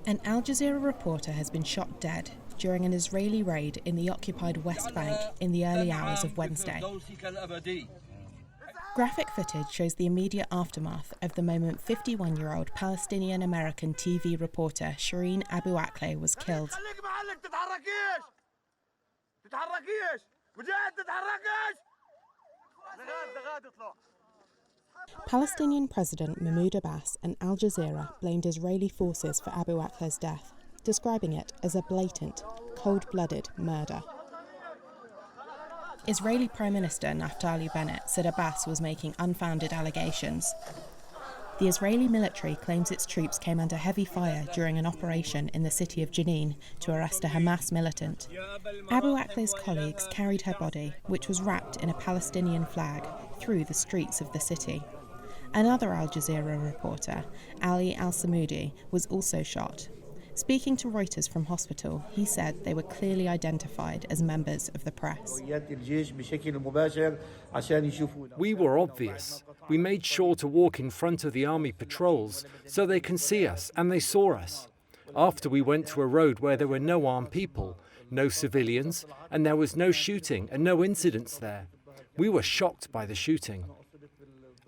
An Al Jazeera reporter has been shot dead during an Israeli raid in the occupied West Bank in the early hours of Wednesday. Graphic footage shows the immediate aftermath of the moment 51-year-old Palestinian-American TV reporter Shireen Abu Akleh was killed. Palestinian President Mahmoud Abbas and Al Jazeera blamed Israeli forces for Abu Akleh's death, describing it as a blatant, cold-blooded murder. Israeli Prime Minister Naftali Bennett said Abbas was making unfounded allegations. The Israeli military claims its troops came under heavy fire during an operation in the city of Jenin to arrest a Hamas militant. Abu Akleh's colleagues carried her body, which was wrapped in a Palestinian flag, through the streets of the city. Another Al Jazeera reporter, Ali Al-Samoudi, was also shot. Speaking to Reuters from hospital, he said they were clearly identified as members of the press. We were obvious. We made sure to walk in front of the army patrols so they can see us, and they saw us. After we went to a road where there were no armed people, no civilians, and there was no shooting and no incidents there. We were shocked by the shooting.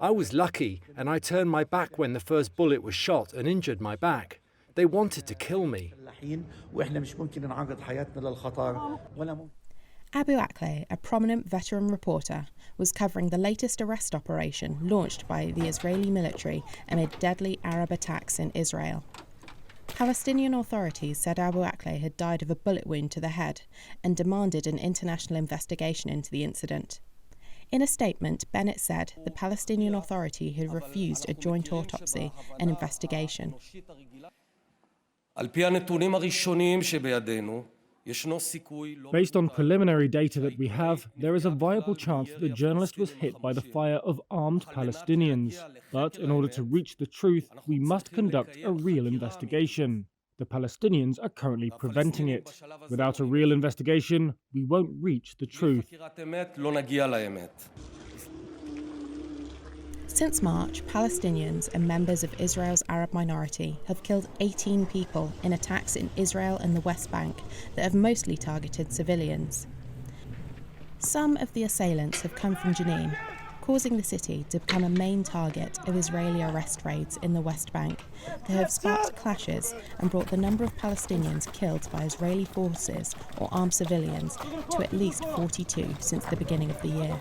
I was lucky, and I turned my back when the first bullet was shot and injured my back. They wanted to kill me. Abu Akleh, a prominent veteran reporter, was covering the latest arrest operation launched by the Israeli military amid deadly Arab attacks in Israel. Palestinian authorities said Abu Akleh had died of a bullet wound to the head and demanded an international investigation into the incident. In a statement, Bennett said the Palestinian Authority had refused a joint autopsy and investigation. Based on preliminary data that we have, there is a viable chance that the journalist was hit by the fire of armed Palestinians. But in order to reach the truth, we must conduct a real investigation. The Palestinians are currently preventing it. Without a real investigation, we won't reach the truth. Since March, Palestinians and members of Israel's Arab minority have killed 18 people in attacks in Israel and the West Bank that have mostly targeted civilians. Some of the assailants have come from Jenin, causing the city to become a main target of Israeli arrest raids in the West Bank that have sparked clashes and brought the number of Palestinians killed by Israeli forces or armed civilians to at least 42 since the beginning of the year.